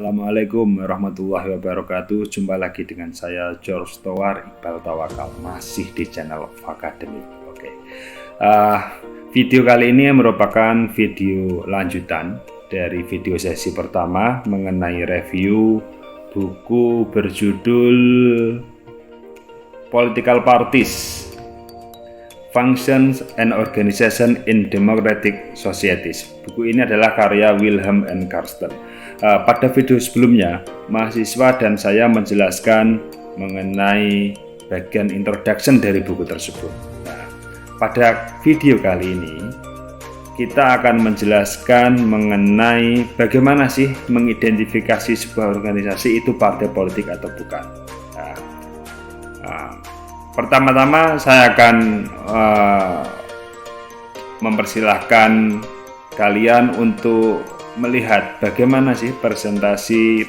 Assalamualaikum warahmatullahi wabarakatuh. Jumpa lagi dengan saya George Towar Iqbal Tawakal, masih di channel Fakademi. Oke. Video kali ini merupakan video lanjutan dari video sesi pertama mengenai review buku berjudul Political Parties, Functions and Organization in Democratic Societies. Buku ini adalah karya Wilhelm N. Karsten. Pada video sebelumnya, mahasiswa dan saya menjelaskan mengenai bagian introduction dari buku tersebut. Nah, pada video kali ini, kita akan menjelaskan mengenai bagaimana sih mengidentifikasi sebuah organisasi itu partai politik atau bukan. Pertama-tama saya akan mempersilahkan kalian untuk melihat bagaimana sih presentasi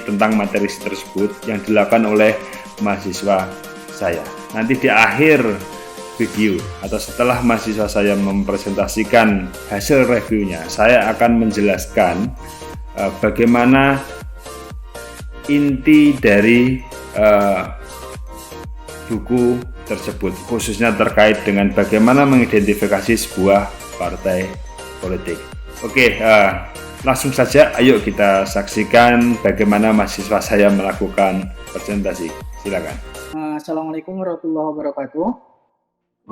tentang materi tersebut yang dilakukan oleh mahasiswa saya. Nanti di akhir video atau setelah mahasiswa saya mempresentasikan hasil reviewnya, saya akan menjelaskan bagaimana inti dari buku tersebut, khususnya terkait dengan bagaimana mengidentifikasi sebuah partai politik. Oke, langsung saja ayo kita saksikan bagaimana mahasiswa saya melakukan presentasi. Silakan. Assalamualaikum warahmatullahi wabarakatuh.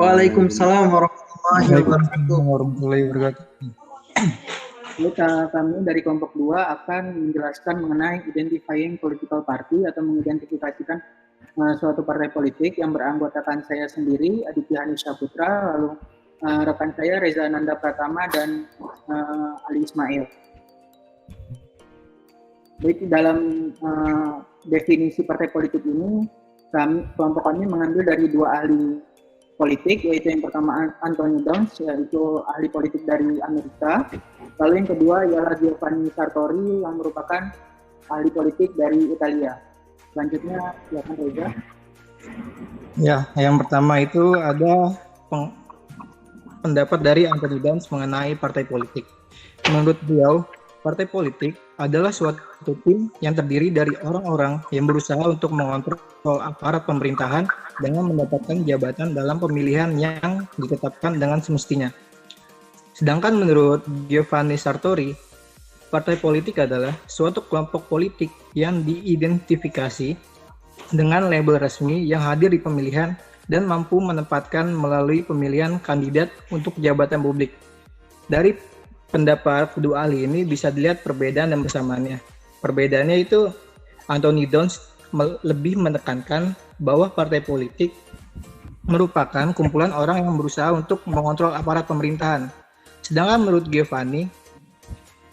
Waalaikumsalam warahmatullahi wabarakatuh. Kami dari kelompok 2 akan menjelaskan mengenai identifying political party atau mengidentifikasikan suatu partai politik yang beranggotakan saya sendiri, Aditya Hanif Saputra, lalu rekan saya Reza Ananda Pratama dan Ali Ismail. Baik, dalam definisi partai politik ini, kelompok kami mengambil dari 2 ahli politik, yaitu yang pertama Anthony Downs, yaitu ahli politik dari Amerika, lalu yang kedua ialah Giovanni Sartori yang merupakan ahli politik dari Italia. Selanjutnya, silakan Reza. Ya, yang pertama itu ada pendapat dari Anthony Downs mengenai partai politik. Menurut beliau, partai politik adalah suatu tim yang terdiri dari orang-orang yang berusaha untuk mengontrol aparat pemerintahan dengan mendapatkan jabatan dalam pemilihan yang ditetapkan dengan semestinya. Sedangkan menurut Giovanni Sartori, partai politik adalah suatu kelompok politik yang diidentifikasi dengan label resmi yang hadir di pemilihan dan mampu menempatkan melalui pemilihan kandidat untuk jabatan publik. Dari pendapat kedua ahli ini bisa dilihat perbedaan dan persamaannya. Perbedaannya itu Anthony Downs lebih menekankan bahwa partai politik merupakan kumpulan orang yang berusaha untuk mengontrol aparat pemerintahan. Sedangkan menurut Giovanni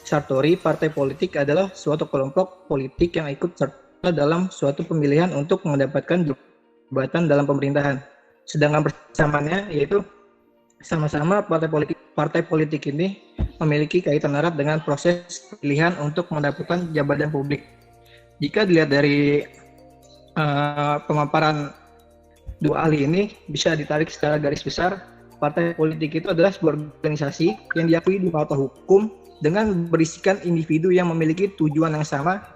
Sartori, partai politik adalah suatu kelompok politik yang ikut serta dalam suatu pemilihan untuk mendapatkan jabatan dalam pemerintahan. Sedangkan persamaannya yaitu sama-sama partai politik ini memiliki kaitan erat dengan proses pilihan untuk mendapatkan jabatan publik. Jika dilihat dari pemaparan 2 ahli ini, bisa ditarik secara garis besar, partai politik itu adalah sebuah organisasi yang diakui di mata hukum dengan berisikan individu yang memiliki tujuan yang sama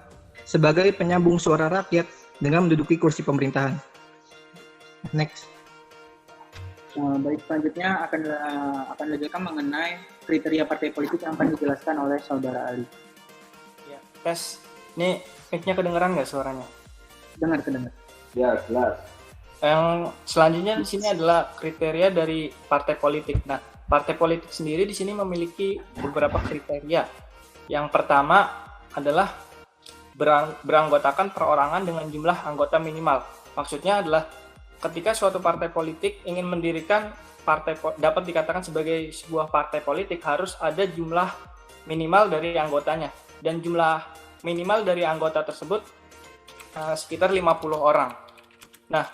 sebagai penyambung suara rakyat dengan menduduki kursi pemerintahan. Next. Baik, selanjutnya akan dijelaskan mengenai kriteria partai politik yang akan dijelaskan oleh saudara Ali. Ya, tes. Ini mic-nya kedengeran nggak suaranya? Kedengar. Ya, jelas. Yang selanjutnya di sini adalah kriteria dari partai politik. Nah, partai politik sendiri di sini memiliki beberapa kriteria. Yang pertama adalah beranggotakan perorangan dengan jumlah anggota minimal. Maksudnya adalah ketika suatu partai politik ingin mendirikan dapat dikatakan sebagai sebuah partai politik, harus ada jumlah minimal dari anggotanya, dan jumlah minimal dari anggota tersebut sekitar 50 orang. Nah,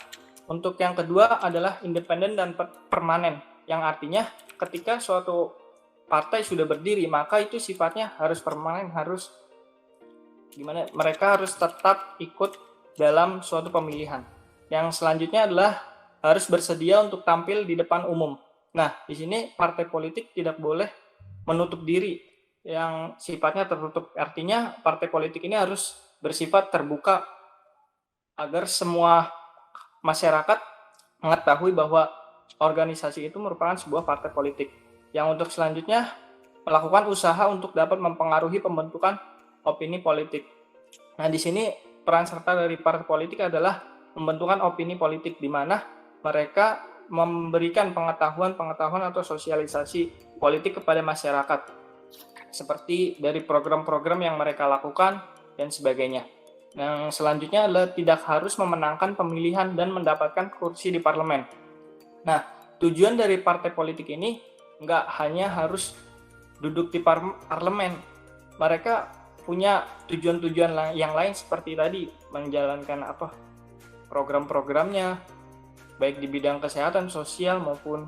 untuk yang kedua adalah independen dan permanen, yang artinya ketika suatu partai sudah berdiri, maka itu sifatnya harus permanen, mereka harus tetap ikut dalam suatu pemilihan. Yang selanjutnya adalah harus bersedia untuk tampil di depan umum. Nah, di sini partai politik tidak boleh menutup diri yang sifatnya tertutup. Artinya partai politik ini harus bersifat terbuka agar semua masyarakat mengetahui bahwa organisasi itu merupakan sebuah partai politik. Yang untuk selanjutnya melakukan usaha untuk dapat mempengaruhi pembentukan opini politik. Nah, di sini peran serta dari partai politik adalah pembentukan opini politik, di mana mereka memberikan pengetahuan atau sosialisasi politik kepada masyarakat, seperti dari program-program yang mereka lakukan dan sebagainya. Yang selanjutnya adalah tidak harus memenangkan pemilihan dan mendapatkan kursi di parlemen. Nah, tujuan dari partai politik ini nggak hanya harus duduk di parlemen. Mereka punya tujuan-tujuan yang lain seperti tadi, menjalankan program-programnya, baik di bidang kesehatan, sosial, maupun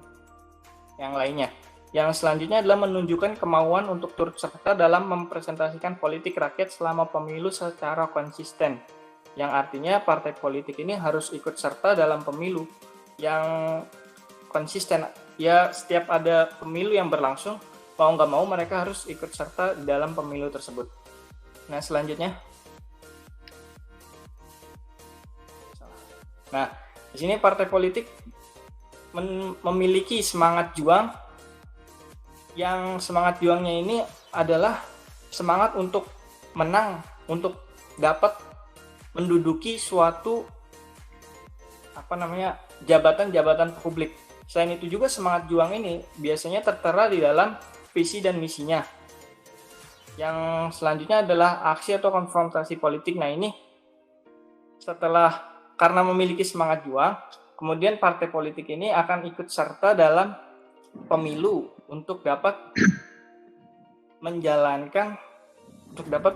yang lainnya. Yang selanjutnya adalah menunjukkan kemauan untuk turut serta dalam mempresentasikan politik rakyat selama pemilu secara konsisten. Yang artinya partai politik ini harus ikut serta dalam pemilu yang konsisten. Ya, setiap ada pemilu yang berlangsung, mau nggak mau mereka harus ikut serta dalam pemilu tersebut. Nah, selanjutnya. Nah, di sini partai politik memiliki semangat juang, yang semangat juangnya ini adalah semangat untuk menang, untuk dapat menduduki suatu jabatan-jabatan publik. Selain itu juga semangat juang ini biasanya tertera di dalam visi dan misinya. Yang selanjutnya adalah aksi atau konfrontasi politik. Nah, ini karena memiliki semangat juang, kemudian partai politik ini akan ikut serta dalam pemilu untuk dapat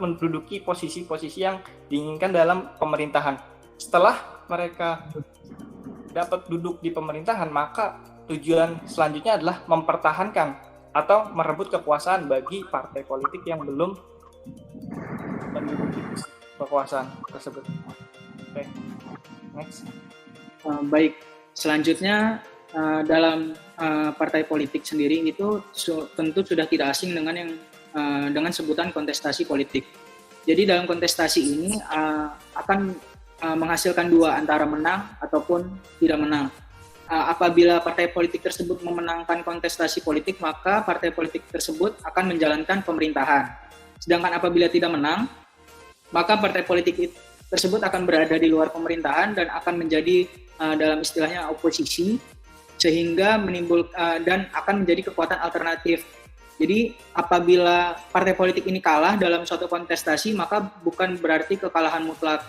menduduki posisi-posisi yang diinginkan dalam pemerintahan. Setelah mereka dapat duduk di pemerintahan, maka tujuan selanjutnya adalah mempertahankan atau merebut kekuasaan bagi partai politik yang belum menduduki kekuasaan tersebut. Oke, next. Baik, selanjutnya dalam partai politik sendiri itu tentu sudah tidak asing dengan sebutan kontestasi politik. Jadi dalam kontestasi ini akan menghasilkan dua, antara menang ataupun tidak menang. Apabila partai politik tersebut memenangkan kontestasi politik, maka partai politik tersebut akan menjalankan pemerintahan. Sedangkan apabila tidak menang, maka partai politik tersebut akan berada di luar pemerintahan dan akan menjadi dalam istilahnya oposisi, sehingga dan akan menjadi kekuatan alternatif. Jadi apabila partai politik ini kalah dalam suatu kontestasi, maka bukan berarti kekalahan mutlak.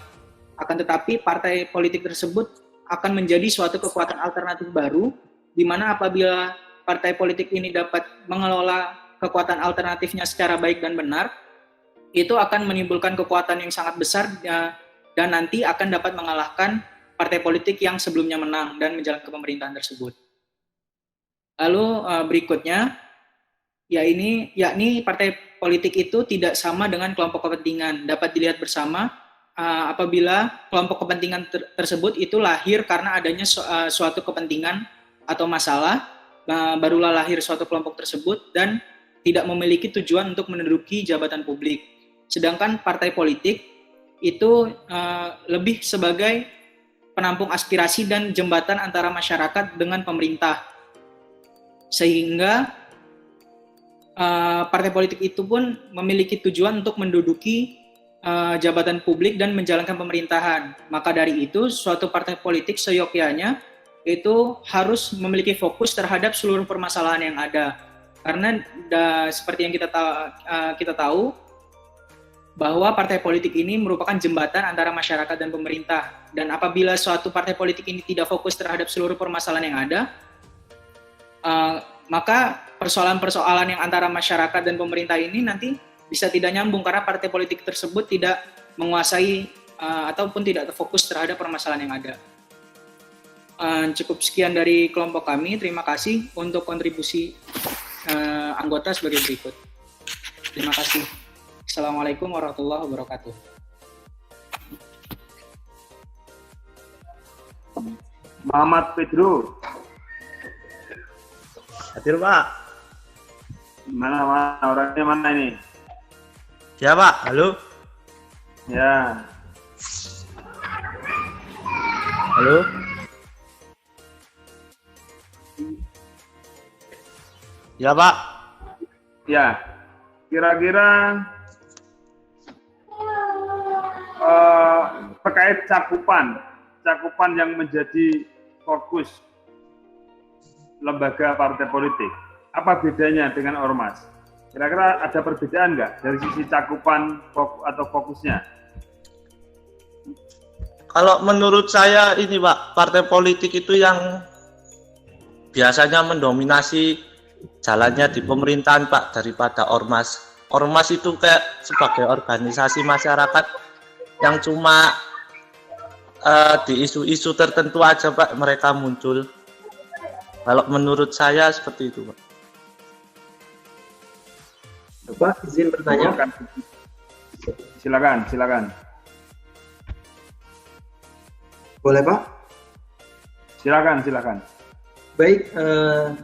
Akan tetapi partai politik tersebut akan menjadi suatu kekuatan alternatif baru, di mana apabila partai politik ini dapat mengelola kekuatan alternatifnya secara baik dan benar, itu akan menimbulkan kekuatan yang sangat besar dan nanti akan dapat mengalahkan partai politik yang sebelumnya menang dan menjalankan pemerintahan tersebut. Lalu berikutnya, yakni partai politik itu tidak sama dengan kelompok kepentingan. Dapat dilihat bersama apabila kelompok kepentingan tersebut itu lahir karena adanya suatu kepentingan atau masalah, barulah lahir suatu kelompok tersebut dan tidak memiliki tujuan untuk menduduki jabatan publik. Sedangkan partai politik itu lebih sebagai penampung aspirasi dan jembatan antara masyarakat dengan pemerintah. Sehingga partai politik itu pun memiliki tujuan untuk menduduki jabatan publik dan menjalankan pemerintahan. Maka dari itu, suatu partai politik seyogyanya itu harus memiliki fokus terhadap seluruh permasalahan yang ada. Karena seperti yang kita tahu bahwa partai politik ini merupakan jembatan antara masyarakat dan pemerintah. Dan apabila suatu partai politik ini tidak fokus terhadap seluruh permasalahan yang ada, maka persoalan-persoalan yang antara masyarakat dan pemerintah ini nanti bisa tidak nyambung karena partai politik tersebut tidak menguasai ataupun tidak terfokus terhadap permasalahan yang ada. Cukup sekian dari kelompok kami. Terima kasih untuk kontribusi anggota sebagai berikut. Terima kasih. Assalamualaikum warahmatullahi wabarakatuh. Muhammad Pedro. Hadir, Pak. Mana orangnya mana ini? Ya Pak, halo. Ya, Halo. Ya Pak. ya. Kira-kira terkait cakupan yang menjadi fokus lembaga partai politik, apa bedanya dengan ormas? Kira-kira ada perbedaan nggak dari sisi cakupan atau fokusnya? Kalau menurut saya ini Pak, partai politik itu yang biasanya mendominasi jalannya di pemerintahan Pak daripada ormas. Ormas itu kayak sebagai organisasi masyarakat yang cuma di isu-isu tertentu aja Pak mereka muncul. Kalau menurut saya seperti itu Pak. Pak, izin bertanya. Silakan. Boleh Pak? Silakan. Baik,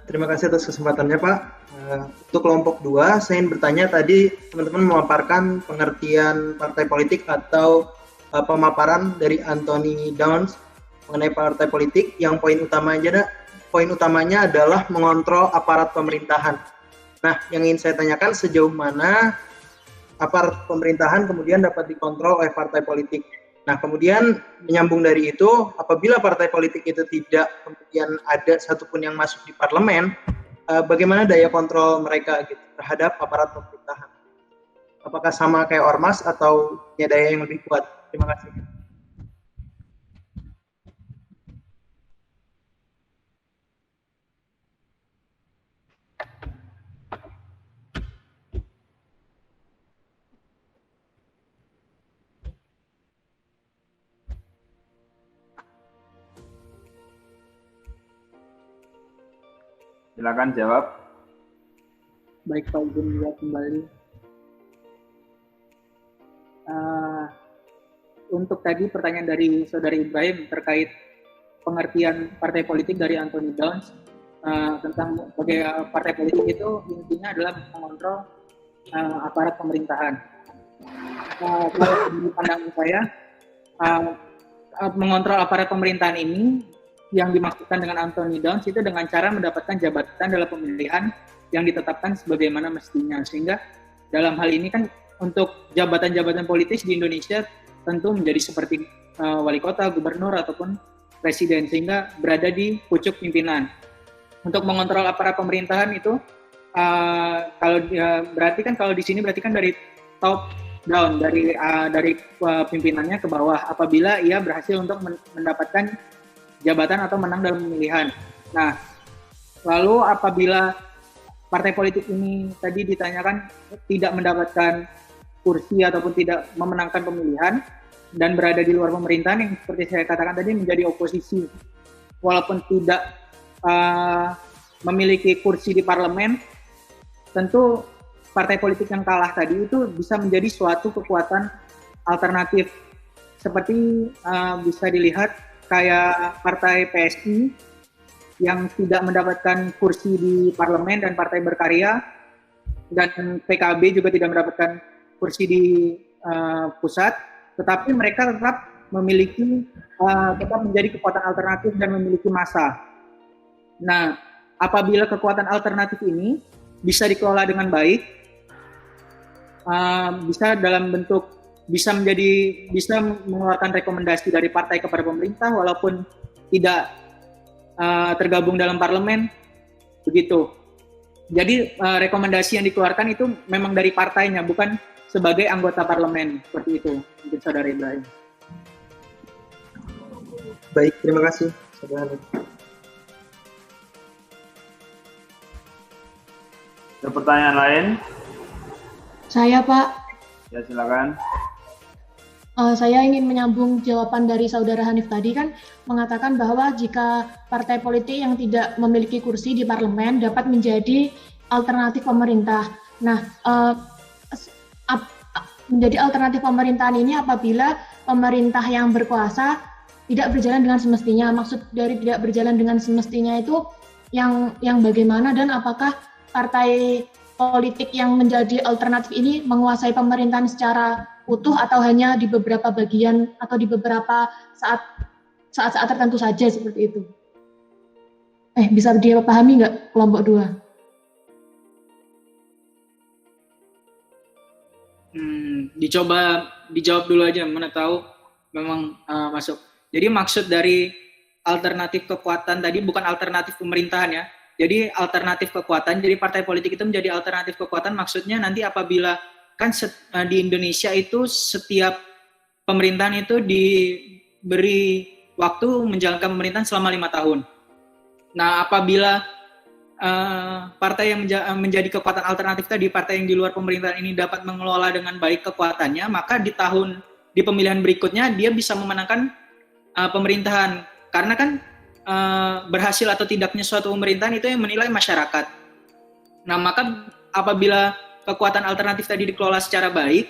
terima kasih atas kesempatannya Pak. Untuk kelompok 2, saya ingin bertanya tadi teman-teman memaparkan pengertian partai politik atau pemaparan dari Anthony Downs mengenai partai politik yang poin utamanya adalah mengontrol aparat pemerintahan. Nah, yang ingin saya tanyakan sejauh mana aparat pemerintahan kemudian dapat dikontrol oleh partai politik. Nah, kemudian menyambung dari itu, apabila partai politik itu tidak kemudian ada satupun yang masuk di parlemen, bagaimana daya kontrol mereka gitu terhadap aparat pemerintahan? Apakah sama kayak ormas atau punya daya yang lebih kuat? Terima kasih. Silakan jawab. Baik Pak, izin jawab kembali. Untuk tadi pertanyaan dari Saudara Ibrahim terkait pengertian partai politik dari Anthony Downs tentang bagaimana partai politik itu intinya adalah mengontrol aparat pemerintahan. Kalau di pandangan saya, mengontrol aparat pemerintahan ini yang dimaksudkan dengan Anthony Downs itu dengan cara mendapatkan jabatan dalam pemilihan yang ditetapkan sebagaimana mestinya. Sehingga dalam hal ini kan untuk jabatan-jabatan politis di Indonesia tentu menjadi seperti wali kota, gubernur, ataupun presiden, sehingga berada di pucuk pimpinan. Untuk mengontrol aparat pemerintahan itu berarti kan kalau di sini berarti kan dari top down, dari pimpinannya ke bawah apabila ia berhasil untuk mendapatkan jabatan atau menang dalam pemilihan. Nah, lalu apabila partai politik ini tadi ditanyakan tidak mendapatkan kursi ataupun tidak memenangkan pemilihan dan berada di luar pemerintahan yang seperti saya katakan tadi menjadi oposisi, walaupun tidak memiliki kursi di parlemen, tentu partai politik yang kalah tadi itu bisa menjadi suatu kekuatan alternatif seperti bisa dilihat kayak partai PSI yang tidak mendapatkan kursi di parlemen dan partai berkarya, dan PKB juga tidak mendapatkan kursi di pusat, tetapi mereka tetap menjadi kekuatan alternatif dan memiliki massa. Nah, apabila kekuatan alternatif ini bisa dikelola dengan baik, bisa mengeluarkan rekomendasi dari partai kepada pemerintah walaupun tidak tergabung dalam parlemen, begitu. Jadi rekomendasi yang dikeluarkan itu memang dari partainya, bukan sebagai anggota parlemen, seperti itu, mungkin Saudara Ibrahim. Baik, terima kasih Saudara. Ada pertanyaan lain? Saya Pak. Ya, silakan. Saya ingin menyambung jawaban dari Saudara Hanif tadi, kan mengatakan bahwa jika partai politik yang tidak memiliki kursi di parlemen dapat menjadi alternatif pemerintah. Nah, menjadi alternatif pemerintahan ini apabila pemerintah yang berkuasa tidak berjalan dengan semestinya. Maksud dari tidak berjalan dengan semestinya itu yang bagaimana, dan apakah partai politik yang menjadi alternatif ini menguasai pemerintahan secara utuh atau hanya di beberapa bagian atau di beberapa saat tertentu saja seperti itu. Bisa dipahami nggak kelompok 2? Dicoba dijawab dulu aja, mana tahu memang masuk. Jadi maksud dari alternatif kekuatan tadi bukan alternatif pemerintahan ya. Jadi alternatif kekuatan, jadi partai politik itu menjadi alternatif kekuatan maksudnya nanti apabila kan di Indonesia itu setiap pemerintahan itu diberi waktu menjalankan pemerintahan selama 5 tahun. Nah, apabila partai yang menjadi kekuatan alternatif tadi, partai yang di luar pemerintahan ini dapat mengelola dengan baik kekuatannya, maka di pemilihan berikutnya dia bisa memenangkan pemerintahan. Karena kan berhasil atau tidaknya suatu pemerintahan itu yang menilai masyarakat. Nah, maka apabila kekuatan alternatif tadi dikelola secara baik,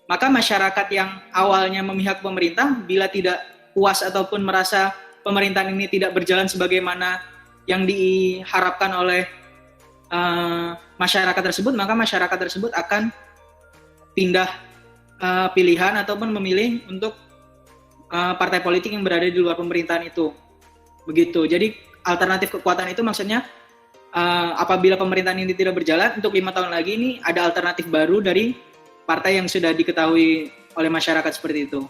maka masyarakat yang awalnya memihak pemerintah bila tidak puas ataupun merasa pemerintahan ini tidak berjalan sebagaimana yang diharapkan oleh masyarakat tersebut, maka masyarakat tersebut akan pindah pilihan ataupun memilih untuk partai politik yang berada di luar pemerintahan itu. Begitu. Jadi alternatif kekuatan itu maksudnya apabila pemerintahan ini tidak berjalan untuk 5 tahun lagi, ini ada alternatif baru dari partai yang sudah diketahui oleh masyarakat seperti itu.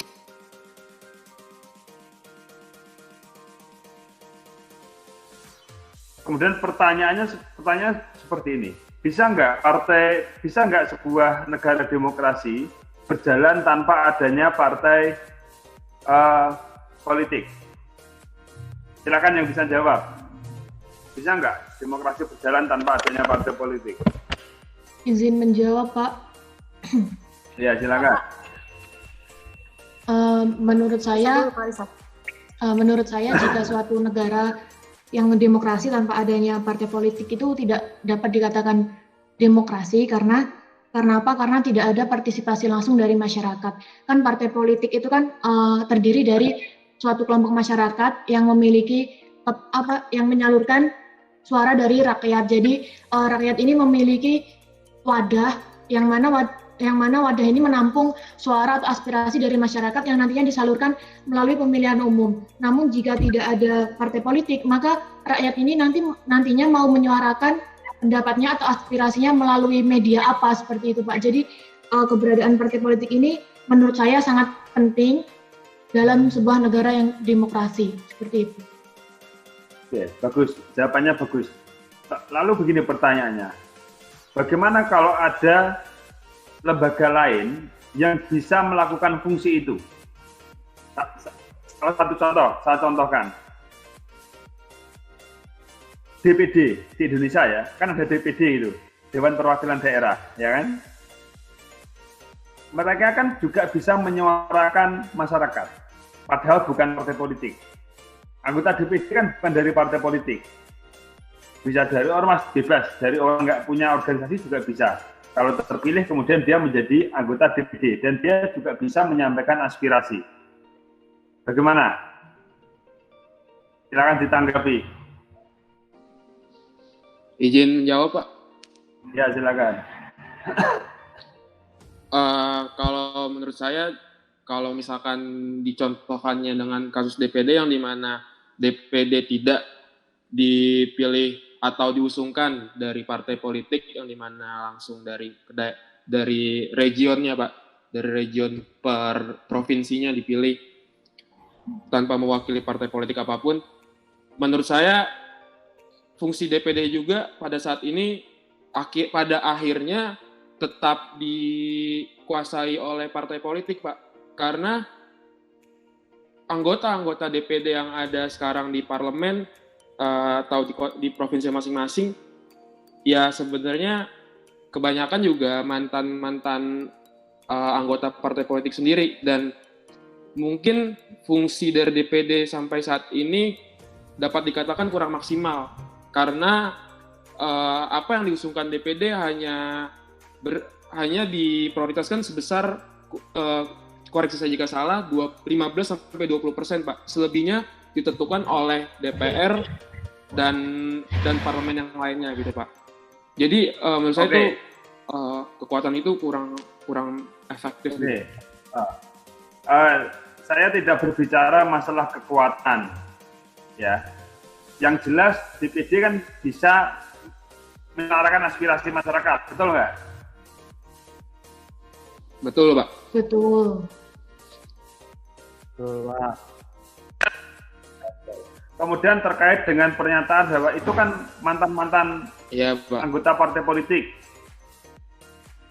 Kemudian pertanyaannya seperti ini, bisa nggak sebuah negara demokrasi berjalan tanpa adanya partai politik? Silakan yang bisa jawab. Bisa nggak demokrasi berjalan tanpa adanya partai politik? Izin menjawab, Pak. Ya, silakan. Menurut saya jika suatu negara yang demokrasi tanpa adanya partai politik itu tidak dapat dikatakan demokrasi karena apa? Karena tidak ada partisipasi langsung dari masyarakat. Kan partai politik itu kan terdiri dari suatu kelompok masyarakat yang memiliki yang menyalurkan suara dari rakyat. Jadi rakyat ini memiliki wadah yang mana wadah ini menampung suara atau aspirasi dari masyarakat yang nantinya disalurkan melalui pemilihan umum. Namun jika tidak ada partai politik, maka rakyat ini nantinya mau menyuarakan pendapatnya atau aspirasinya melalui media apa seperti itu, Pak. Jadi keberadaan partai politik ini menurut saya sangat penting dalam sebuah negara yang demokrasi seperti itu. Oke, bagus. Jawabannya bagus. Lalu begini pertanyaannya. Bagaimana kalau ada lembaga lain yang bisa melakukan fungsi itu? Salah satu contoh, saya contohkan. DPD di Indonesia ya, kan ada DPD itu, Dewan Perwakilan Daerah, ya kan? Mereka kan juga bisa menyuarakan masyarakat, padahal bukan partai politik. Anggota DPD kan bukan dari partai politik. Bisa dari ormas, bebas, dari orang nggak punya organisasi juga bisa. Kalau terpilih kemudian dia menjadi anggota DPD dan dia juga bisa menyampaikan aspirasi. Bagaimana? Silakan ditanggapi. Izin jawab, Pak. Ya, silakan. Kalau menurut saya, kalau misalkan dicontohkannya dengan kasus DPD yang dimana DPD tidak dipilih atau diusungkan dari partai politik yang dimana langsung dari regionnya, Pak, dari region per provinsinya dipilih tanpa mewakili partai politik apapun. Menurut saya fungsi DPD juga pada saat ini pada akhirnya tetap dikuasai oleh partai politik, Pak, karena anggota-anggota DPD yang ada sekarang di parlemen atau di provinsi masing-masing, ya sebenarnya kebanyakan juga mantan anggota partai politik sendiri, dan mungkin fungsi dari DPD sampai saat ini dapat dikatakan kurang maksimal karena apa yang diusungkan DPD hanya diprioritaskan sebesar koreksi saya jika salah 15-20%, Pak. Selebihnya ditentukan oleh DPR dan parlemen yang lainnya gitu, Pak. Jadi menurut saya Oke. itu kekuatan itu kurang efektif. Oke. Saya tidak berbicara masalah kekuatan, ya. Yang jelas DPD kan bisa menyuarakan aspirasi masyarakat, betul nggak? Betul, Pak. Betul. Kemudian terkait dengan pernyataan bahwa itu kan mantan-mantan Iya, Pak. anggota partai politik.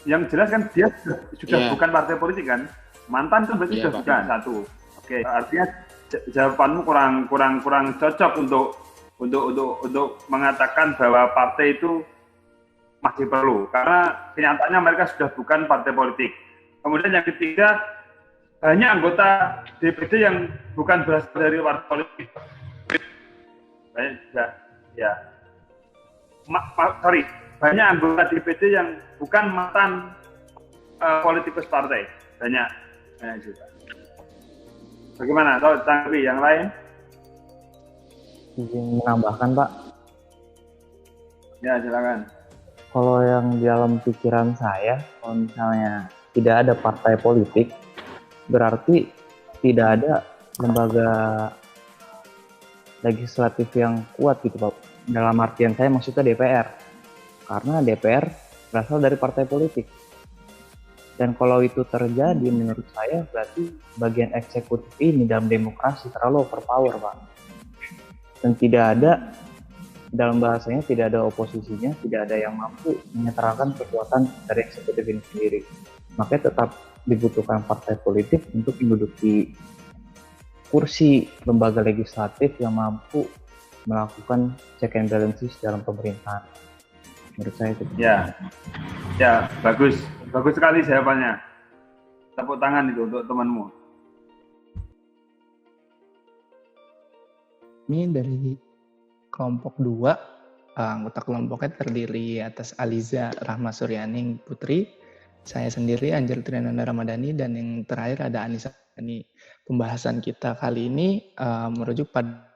Yang jelas kan dia sudah Iya. bukan partai politik kan? Mantan itu berarti Iya, sudah Pak. bukan satu. Oke, artinya jawabanmu kurang cocok untuk mengatakan bahwa partai itu masih perlu, karena kenyataannya mereka sudah bukan partai politik. Kemudian yang ketiga, banyak anggota DPD yang bukan berasal dari partai politik. Banyak juga, ya. Banyak anggota DPD yang bukan mantan politikus partai. Banyak juga. Bagaimana? Kalau tanggapi yang lain? Izin menambahkan, Pak. Ya, silakan. Kalau yang di dalam pikiran saya, kalau misalnya tidak ada partai politik, berarti tidak ada lembaga legislatif yang kuat gitu, Pak. Dalam artian saya maksudnya DPR. Karena DPR berasal dari partai politik. Dan kalau itu terjadi, menurut saya berarti bagian eksekutif ini dalam demokrasi terlalu overpower, Pak. Dan tidak ada, dalam bahasanya tidak ada oposisinya, tidak ada yang mampu menyetarakan kekuatan dari eksekutif ini sendiri. Makanya tetap dibutuhkan partai politik untuk menduduki kursi lembaga legislatif yang mampu melakukan check and balances dalam pemerintahan. Menurut saya itu. Ya, bagus sekali jawabannya. Tepuk tangan itu untuk temanmu. Ini dari kelompok 2, anggota kelompoknya terdiri atas Aliza Rahma Suryaning Putri, saya sendiri Anjel Triananda Ramadhani, dan yang terakhir ada Anissa. Ini pembahasan kita kali ini merujuk pada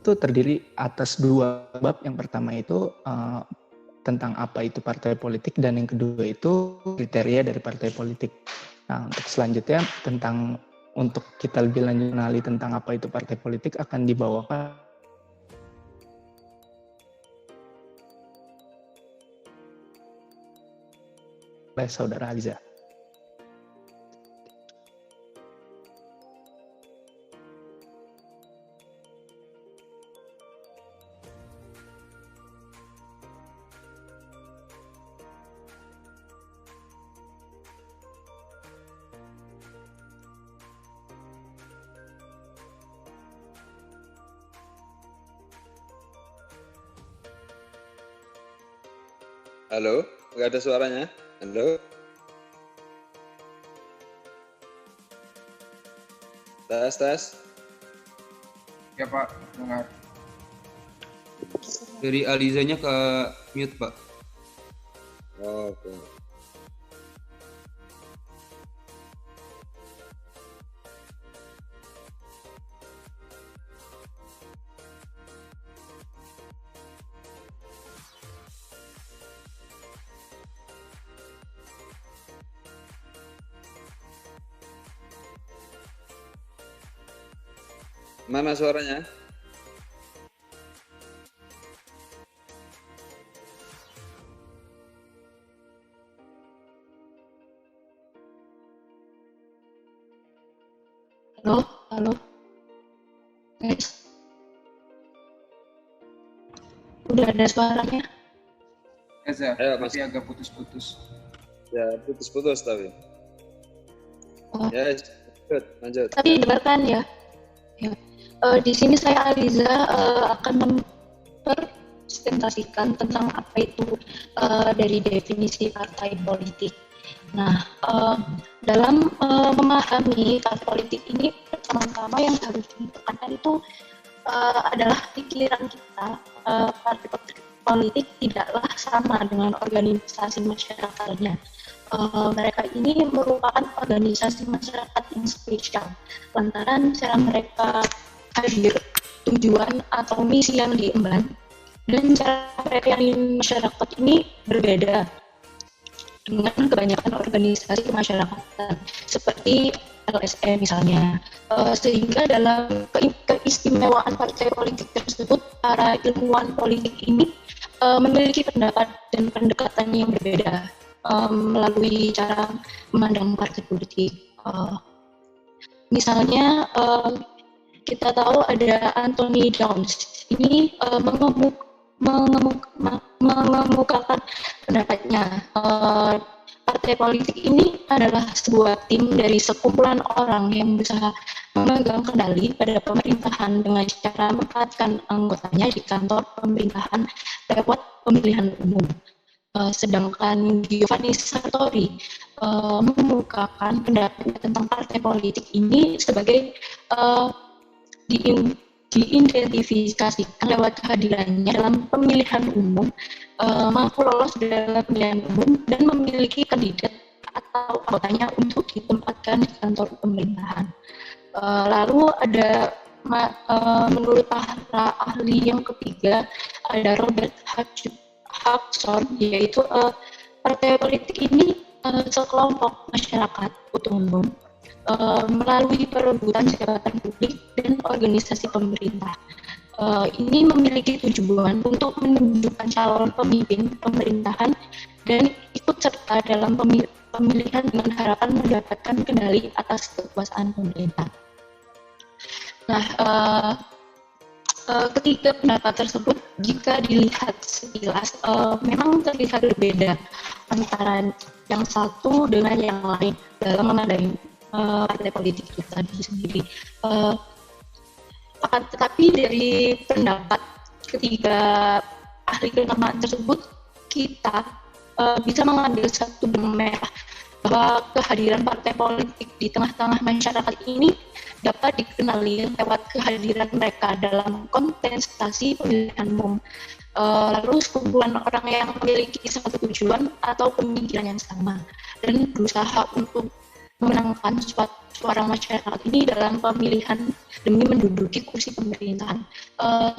itu terdiri atas 2 bab. Yang pertama itu tentang apa itu partai politik, dan yang kedua itu kriteria dari partai politik. Nah, untuk selanjutnya untuk kita lebih lanjut mengenali tentang apa itu partai politik akan dibawakan oleh Saudara Aliza. Halo, nggak ada suaranya? Halo? Tes. Ya Pak, dengar. Dari Alizanya ke mute, Pak. Oke. Mana suaranya? Halo, guys. Udah ada suaranya? Eza, Ayo, tapi agak putus-putus. Ya, putus-putus tapi. Oh. Ya, lanjut. Tapi dengarkan ya. Di sini saya Aliza akan mempresentasikan tentang apa itu dari definisi partai politik. Nah, dalam memahami partai politik ini, pertama-tama yang harus ditekankan itu adalah pikiran kita. Partai politik tidaklah sama dengan organisasi masyarakat lainnya. mereka ini merupakan organisasi masyarakat yang spesial lantaran cara mereka hadir, tujuan atau misi yang diemban, dan cara mereka yang masyarakat ini berbeda dengan kebanyakan organisasi kemasyarakatan seperti LSM misalnya, sehingga dalam keistimewaan partai politik tersebut para ilmuwan politik ini memiliki pendapat dan pendekatan yang berbeda melalui cara memandang partai politik. Misalnya kita tahu ada Anthony Downs, ini mengemukakan pendapatnya. Partai politik ini adalah sebuah tim dari sekumpulan orang yang berusaha memegang kendali pada pemerintahan dengan cara menempatkan anggotanya di kantor pemerintahan lewat pemilihan umum. Sedangkan Giovanni Sartori mengemukakan pendapatnya tentang partai politik ini sebagai diidentifikasikan lewat kehadirannya dalam pemilihan umum, mampu lolos dalam pemilihan umum, dan memiliki kandidat atau anggotanya untuk ditempatkan di kantor pemerintahan. Lalu ada menurut para ahli yang ketiga ada Robert Huxon, yaitu partai politik ini sekelompok masyarakat umum melalui perebutan jabatan publik dan organisasi pemerintah. Ini memiliki tujuan untuk menunjukkan calon pemimpin pemerintahan dan ikut serta dalam pemilihan dengan harapan mendapatkan kendali atas kekuasaan pemerintah. Nah, ketiga pendapat tersebut jika dilihat sekilas memang terlihat berbeda antara yang satu dengan yang lain dalam memandang partai politik itu tadi sendiri. Tetapi dari pendapat ketiga ahli keagamaan tersebut, kita bisa mengambil satu benang merah bahwa kehadiran partai politik di tengah-tengah masyarakat ini dapat dikenali lewat kehadiran mereka dalam kontestasi pemilihan umum. Lalu sekumpulan orang yang memiliki satu tujuan atau pemikiran yang sama dan berusaha untuk memenangkan suara masyarakat ini dalam pemilihan demi menduduki kursi pemerintahan,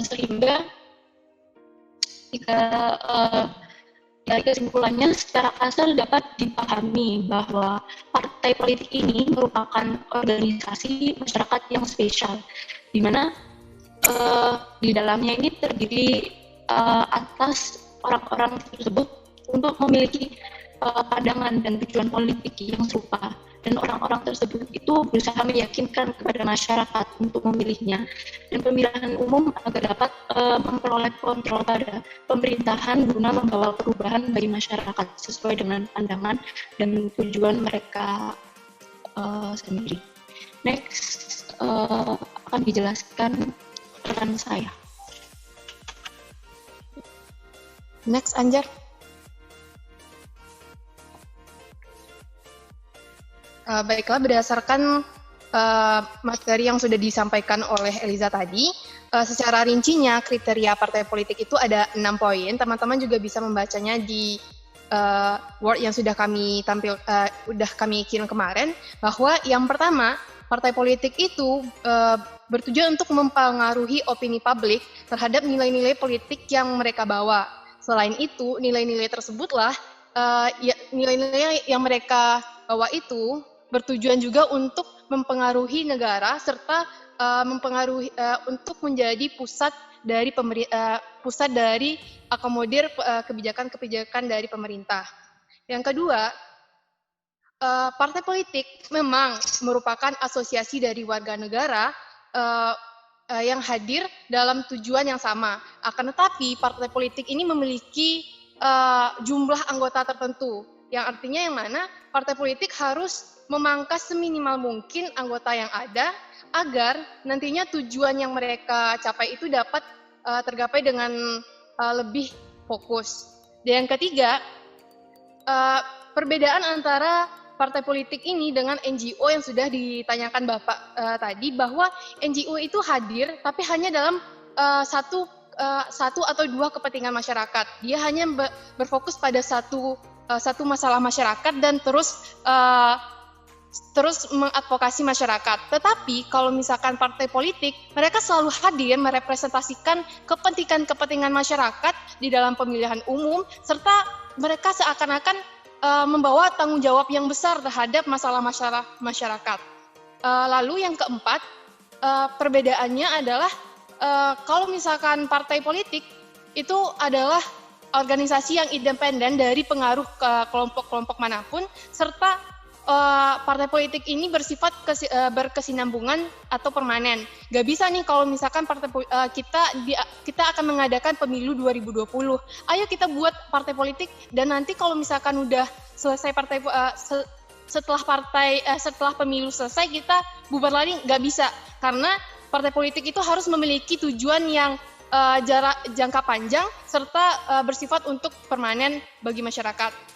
sehingga dari kesimpulannya secara kasar dapat dipahami bahwa partai politik ini merupakan organisasi masyarakat yang spesial, di mana di dalamnya ini terdiri atas orang-orang tersebut untuk memiliki pandangan dan tujuan politik yang serupa, dan orang-orang tersebut itu berusaha meyakinkan kepada masyarakat untuk memilihnya, dan pemilihan umum agar dapat memperoleh kontrol pada pemerintahan guna membawa perubahan bagi masyarakat sesuai dengan pandangan dan tujuan mereka sendiri. Next akan dijelaskan rekan saya. Next, Anjar. Baiklah, berdasarkan materi yang sudah disampaikan oleh Eliza tadi, secara rincinya kriteria partai politik itu ada 6 poin. Teman-teman juga bisa membacanya di Word yang sudah kami kirim kemarin, bahwa yang pertama, partai politik itu bertujuan untuk mempengaruhi opini publik terhadap nilai-nilai politik yang mereka bawa. Selain itu, nilai-nilai tersebutlah nilai-nilai yang mereka bawa itu bertujuan juga untuk mempengaruhi negara serta mempengaruhi untuk menjadi pusat dari akomodir kebijakan-kebijakan dari pemerintah. Yang kedua, partai politik memang merupakan asosiasi dari warga negara yang hadir dalam tujuan yang sama. Akan tetapi partai politik ini memiliki jumlah anggota tertentu, yang artinya yang mana partai politik harus memangkas seminimal mungkin anggota yang ada agar nantinya tujuan yang mereka capai itu dapat tergapai dengan lebih fokus. Dan yang ketiga, perbedaan antara partai politik ini dengan NGO yang sudah ditanyakan Bapak tadi, bahwa NGO itu hadir tapi hanya dalam satu atau dua kepentingan masyarakat. Dia hanya berfokus pada satu satu masalah masyarakat dan terus mengadvokasi masyarakat. Tetapi kalau misalkan partai politik, mereka selalu hadir merepresentasikan kepentingan masyarakat di dalam pemilihan umum, serta mereka seakan-akan membawa tanggung jawab yang besar terhadap masalah-masalah masyarakat. Lalu yang keempat, perbedaannya adalah kalau misalkan partai politik itu adalah organisasi yang independen dari pengaruh ke kelompok-kelompok manapun, serta partai politik ini bersifat berkesinambungan atau permanen. Gak bisa nih kalau misalkan kita akan mengadakan pemilu 2020. Ayo kita buat partai politik dan nanti kalau misalkan udah selesai setelah pemilu selesai kita bubar lagi, nggak bisa, karena partai politik itu harus memiliki tujuan yang jangka panjang serta bersifat untuk permanen bagi masyarakat.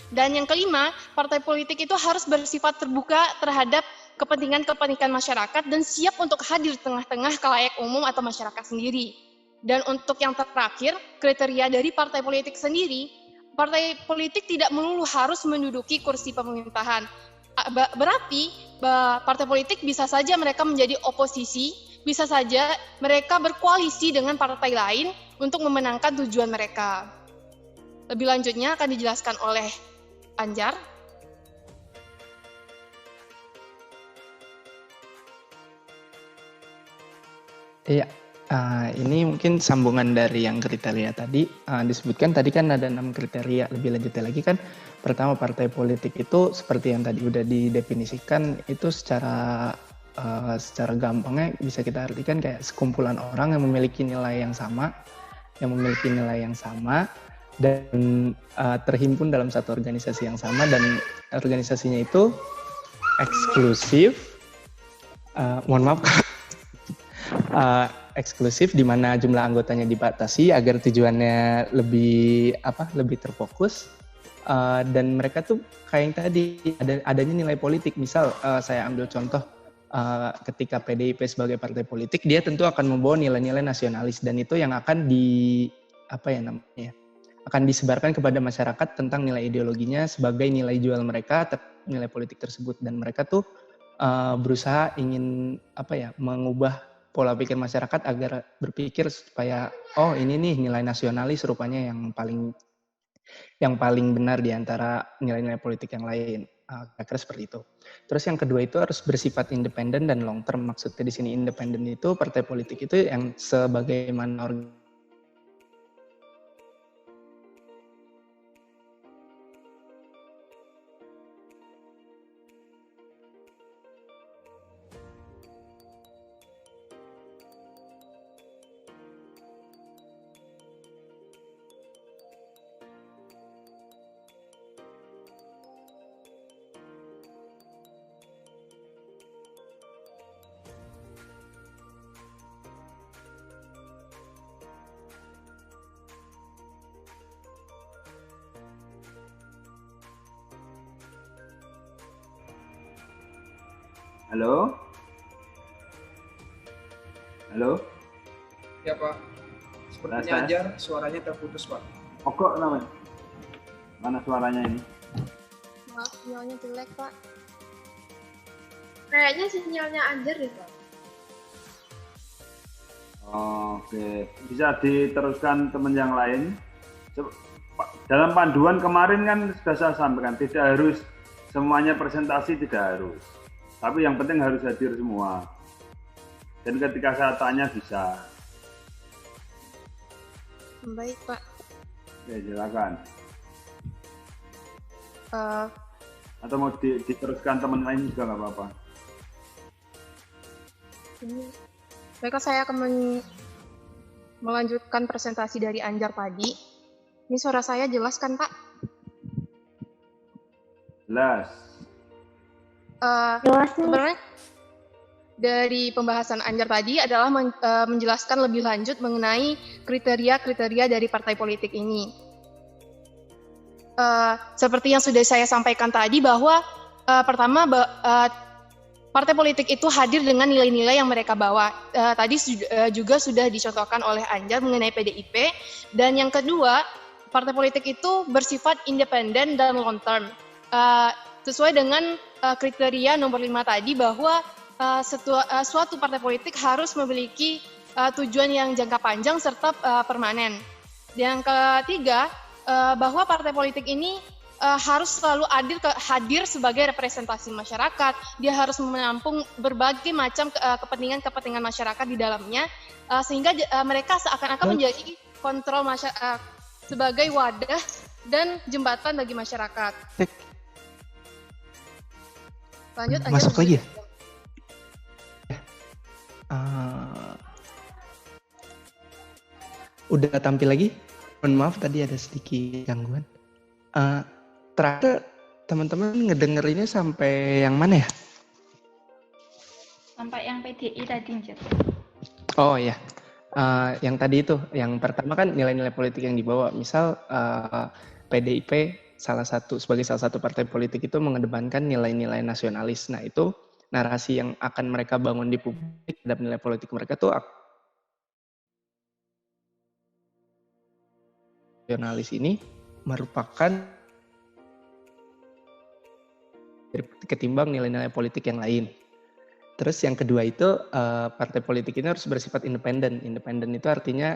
Dan yang kelima, partai politik itu harus bersifat terbuka terhadap kepentingan masyarakat dan siap untuk hadir di tengah-tengah khalayak umum atau masyarakat sendiri. Dan untuk yang terakhir, kriteria dari partai politik sendiri, partai politik tidak melulu harus menduduki kursi pemerintahan. Berarti partai politik bisa saja mereka menjadi oposisi, bisa saja mereka berkoalisi dengan partai lain untuk memenangkan tujuan mereka. Lebih lanjutnya akan dijelaskan oleh Anjar. Iya, ini mungkin sambungan dari yang kriteria tadi. Disebutkan tadi kan ada 6 kriteria. Lebih lanjutnya lagi kan, pertama partai politik itu seperti yang tadi udah didefinisikan, itu secara gampangnya bisa kita artikan kayak sekumpulan orang yang memiliki nilai yang sama, dan terhimpun dalam satu organisasi yang sama, dan organisasinya itu eksklusif, eksklusif di mana jumlah anggotanya dibatasi agar tujuannya lebih terfokus, dan mereka tuh kayak yang tadi adanya nilai politik. Misal saya ambil contoh, ketika PDIP sebagai partai politik, dia tentu akan membawa nilai-nilai nasionalis, dan itu yang akan akan disebarkan kepada masyarakat tentang nilai ideologinya sebagai nilai jual mereka, nilai politik tersebut. Dan mereka tuh berusaha ingin mengubah pola pikir masyarakat agar berpikir supaya ini nih nilai nasionalis rupanya yang paling benar di antara nilai-nilai politik yang lain. Kira-kira seperti itu. Terus yang kedua itu harus bersifat independen dan long term. Maksudnya di sini independen itu partai politik itu yang sebagaimana Halo? Halo? Ya Pak, sepertinya Anjar suaranya terputus Pak. Kok namanya? Mana suaranya ini? Maaf, sinyalnya jelek Pak. Kayaknya sinyalnya Anjar deh Pak. Oke, bisa diteruskan teman yang lain. Dalam panduan kemarin kan sudah saya sampaikan, tidak harus semuanya presentasi, tidak harus. Tapi yang penting harus hadir semua. Dan ketika saya tanya bisa. Baik Pak. Ya silakan. Atau mau diteruskan teman lain juga nggak apa-apa. Baiklah, saya akan melanjutkan presentasi dari Anjar tadi. Ini suara saya jelas kan Pak? Jelas. Sebenarnya dari pembahasan Anjar tadi adalah menjelaskan lebih lanjut mengenai kriteria-kriteria dari partai politik ini. Seperti yang sudah saya sampaikan tadi bahwa pertama partai politik itu hadir dengan nilai-nilai yang mereka bawa. Tadi juga sudah dicontohkan oleh Anjar mengenai PDIP. Dan yang kedua, partai politik itu bersifat independen dan long term. Sesuai dengan kriteria nomor 5 tadi bahwa suatu partai politik harus memiliki tujuan yang jangka panjang serta permanen. Yang ketiga, bahwa partai politik ini harus selalu hadir sebagai representasi masyarakat. Dia harus menampung berbagai macam kepentingan masyarakat di dalamnya, sehingga mereka seakan-akan menjadi kontrol masyarakat sebagai wadah dan jembatan bagi masyarakat. Lanjut aja. Masuk lagi ya? Udah tampil lagi? Mohon maaf tadi ada sedikit gangguan. Terakhir teman-teman ngedengerinnya sampai yang mana ya? Sampai yang PDI tadi, Njep. Oh ya, yang tadi itu, yang pertama kan nilai-nilai politik yang dibawa. Misal PDIP sebagai salah satu partai politik itu mengedepankan nilai-nilai nasionalis. Nah itu narasi yang akan mereka bangun di publik terhadap nilai politik mereka tuh nasionalis ini merupakan ketimbang nilai-nilai politik yang lain. Terus yang kedua itu partai politik ini harus bersifat independen. Independen itu artinya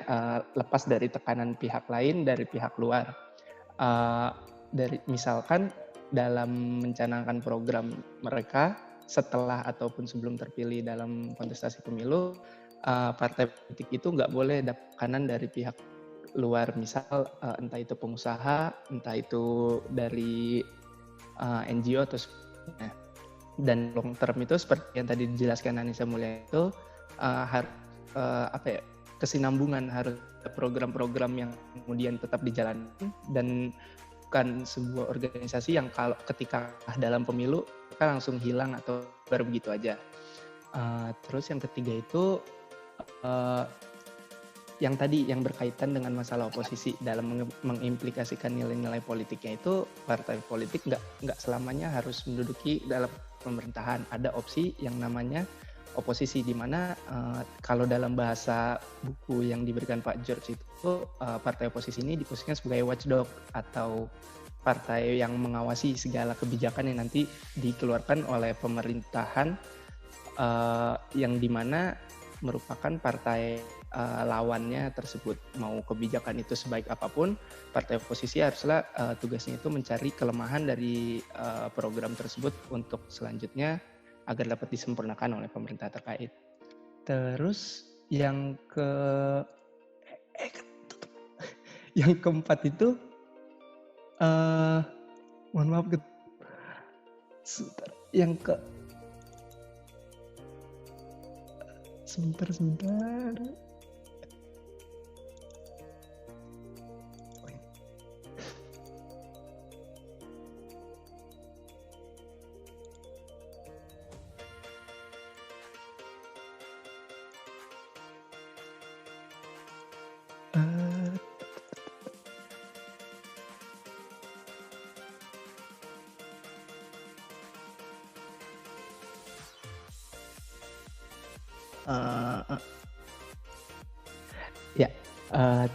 lepas dari tekanan pihak lain, dari pihak luar. Misalkan dalam mencanangkan program mereka setelah ataupun sebelum terpilih dalam kontestasi pemilu, partai politik itu nggak boleh ada tekanan dari pihak luar. Misal entah itu pengusaha, entah itu dari NGO atau sebagainya. Dan long term itu seperti yang tadi dijelaskan Anissa Mulya itu kesinambungan, harus program-program yang kemudian tetap dijalankan dan bukan sebuah organisasi yang kalau ketika dalam pemilu mereka langsung hilang atau baru begitu aja. Terus yang ketiga itu yang tadi yang berkaitan dengan masalah oposisi dalam mengimplikasikan nilai-nilai politiknya itu partai politik nggak selamanya harus menduduki dalam pemerintahan. Ada opsi yang namanya oposisi, di mana kalau dalam bahasa buku yang diberikan Pak George itu partai oposisi ini diposisikan sebagai watchdog atau partai yang mengawasi segala kebijakan yang nanti dikeluarkan oleh pemerintahan yang dimana merupakan partai lawannya tersebut. Mau kebijakan itu sebaik apapun, partai oposisi haruslah tugasnya itu mencari kelemahan dari program tersebut untuk selanjutnya agar dapat disempurnakan oleh pemerintah terkait. Terus yang keempat itu mohon maaf sebentar.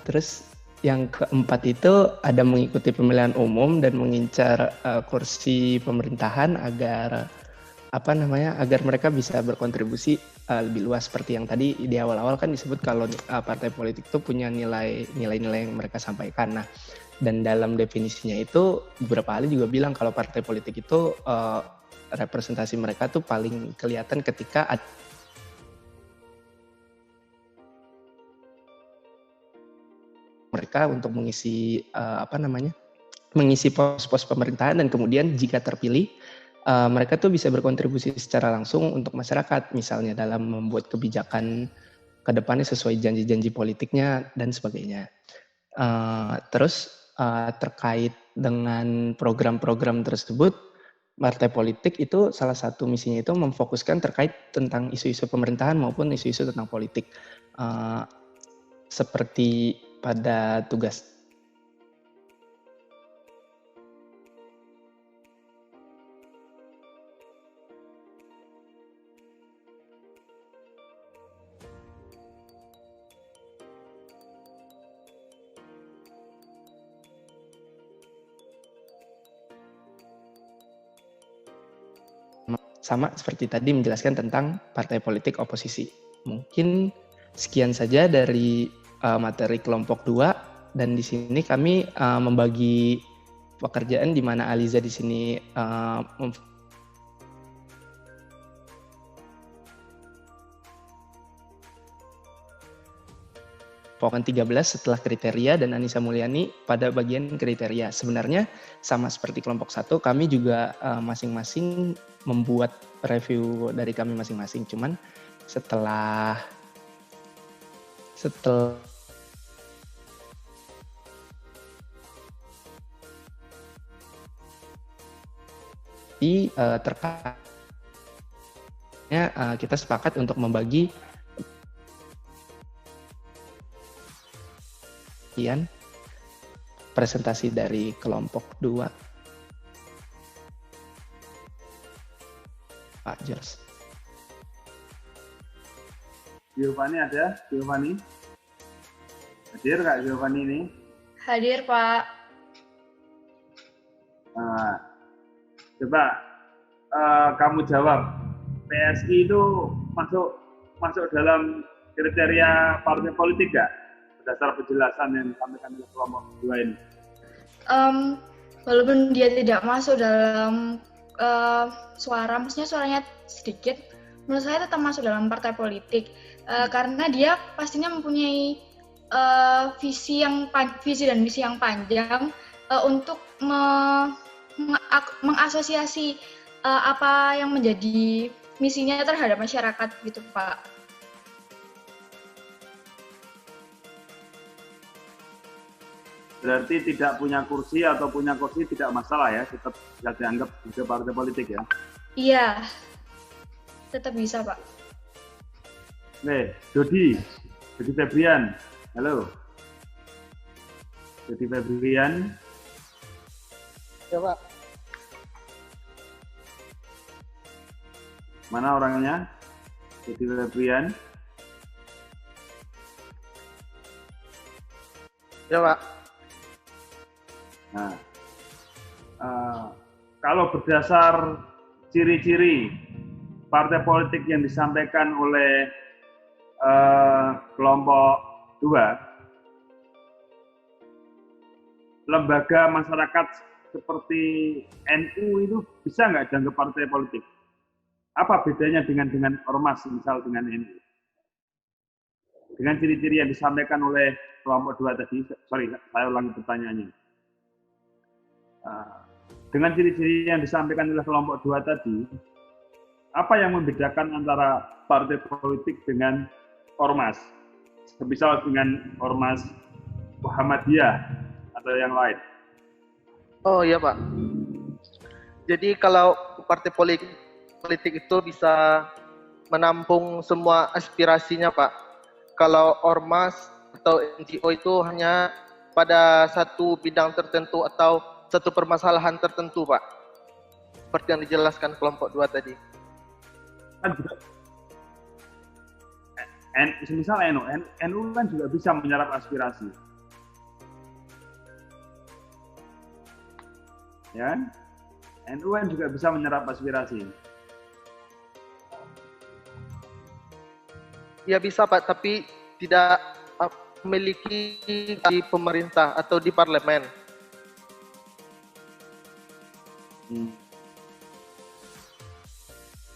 Terus yang keempat itu ada mengikuti pemilihan umum dan mengincar kursi pemerintahan agar agar mereka bisa berkontribusi lebih luas, seperti yang tadi di awal-awal kan disebut kalau partai politik itu punya nilai-nilai yang mereka sampaikan. Nah, dan dalam definisinya itu beberapa ahli juga bilang kalau partai politik itu representasi mereka tuh paling kelihatan ketika mereka untuk mengisi mengisi pos-pos pemerintahan, dan kemudian jika terpilih mereka tuh bisa berkontribusi secara langsung untuk masyarakat, misalnya dalam membuat kebijakan ke depannya sesuai janji-janji politiknya dan sebagainya. Terus terkait dengan program-program tersebut, partai politik itu salah satu misinya itu memfokuskan terkait tentang isu-isu pemerintahan maupun isu-isu tentang politik. Seperti pada tugas sama seperti tadi menjelaskan tentang partai politik oposisi. Mungkin sekian saja dari materi kelompok 2, dan di sini kami membagi pekerjaan di mana Aliza di sini Pokan 13 setelah kriteria, dan Anissa Mulyani pada bagian kriteria. Sebenarnya sama seperti kelompok 1, kami juga masing-masing membuat review dari kami masing-masing. Cuman setelah terkaitnya kita sepakat untuk membagi presentasi dari kelompok 2. Pak Jos. Giovanni ada? Giovanni? Hadir Kak Giovanni ini? Hadir, Pak. Coba kamu jawab, PSI itu masuk dalam kriteria partai politik nggak? Berdasar penjelasan yang disampaikan oleh kelompok 2 ini. Walaupun dia tidak masuk dalam suara, maksudnya suaranya sedikit, menurut saya tetap masuk dalam partai politik karena dia pastinya mempunyai visi dan misi yang panjang untuk mengasosiasi apa yang menjadi misinya terhadap masyarakat gitu, Pak. Berarti tidak punya kursi atau punya kursi tidak masalah ya, tetap bisa dianggap sebagai partai politik ya? Iya, tetap bisa, Pak. Nih, Dodi Febrian, halo. Dodi Febrian. Ya, Pak. Mana orangnya? Dodi Febrian. Ya, Pak. Nah, kalau berdasar ciri-ciri partai politik yang disampaikan oleh kelompok 2, lembaga masyarakat seperti NU itu bisa nggak dianggap partai politik? Apa bedanya dengan ormas, misal dengan NU? Dengan ciri-ciri yang disampaikan oleh kelompok 2 tadi, sorry, saya ulangi pertanyaannya. Dengan ciri-ciri yang disampaikan oleh kelompok 2 tadi, apa yang membedakan antara partai politik dengan ormas? Misal dengan ormas Muhammadiyah atau yang lain? Oh iya, Pak. Jadi kalau partai politik itu bisa menampung semua aspirasinya, Pak. Kalau ormas atau NGO itu hanya pada satu bidang tertentu atau satu permasalahan tertentu, Pak. Seperti yang dijelaskan kelompok 2 tadi. Misal NU kan juga bisa menyerap aspirasi. Ya, NU kan juga bisa menyerap aspirasi. Ya bisa, Pak, tapi tidak memiliki di pemerintah atau di parlemen.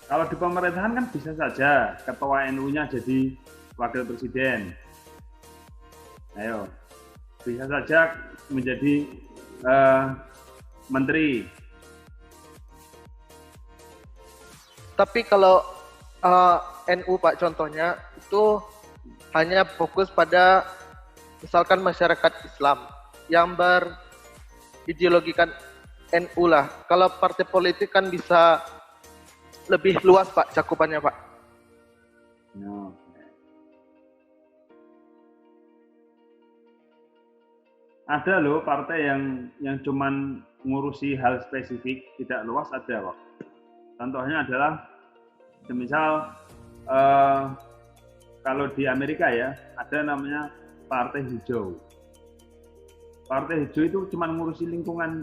Kalau di pemerintahan kan bisa saja ketua NU-nya jadi wakil presiden. Ayo, bisa saja menjadi menteri. Tapi kalau NU, Pak, contohnya itu hanya fokus pada misalkan masyarakat Islam yang berideologikan NU lah. Kalau partai politik kan bisa lebih luas, Pak, cakupannya, Pak. No. Ada loh partai yang cuman ngurusi hal spesifik, tidak luas, ada, Pak. Contohnya adalah semisal kalau di Amerika ya, ada namanya Partai Hijau. Partai Hijau itu cuma ngurusi lingkungan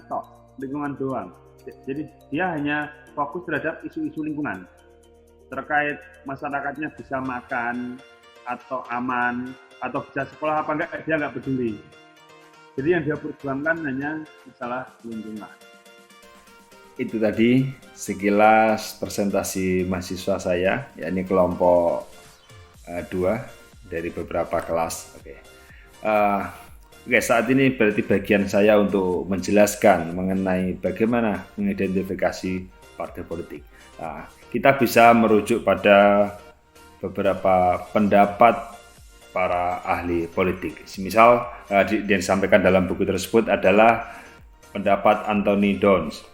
doang. Jadi dia hanya fokus terhadap isu-isu lingkungan terkait masyarakatnya bisa makan atau aman atau bisa sekolah apa enggak, dia nggak peduli. Jadi yang dia perjuangkan hanya masalah lingkungan. Itu tadi sekilas presentasi mahasiswa saya, yakni kelompok 2 dari beberapa kelas. Oke, saat ini berarti bagian saya untuk menjelaskan mengenai bagaimana mengidentifikasi partai politik. Nah, kita bisa merujuk pada beberapa pendapat para ahli politik. Misal yang disampaikan dalam buku tersebut adalah pendapat Anthony Downs.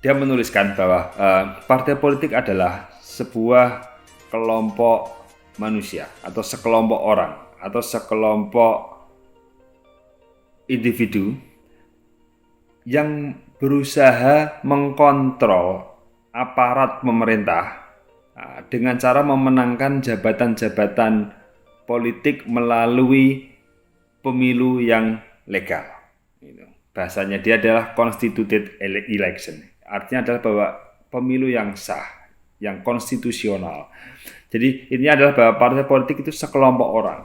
Dia menuliskan bahwa partai politik adalah sebuah kelompok manusia atau sekelompok orang atau sekelompok individu yang berusaha mengkontrol aparat pemerintah dengan cara memenangkan jabatan-jabatan politik melalui pemilu yang legal. Bahasanya dia adalah constituted election. Artinya adalah bahwa pemilu yang sah, yang konstitusional. Jadi ini adalah bahwa partai politik itu sekelompok orang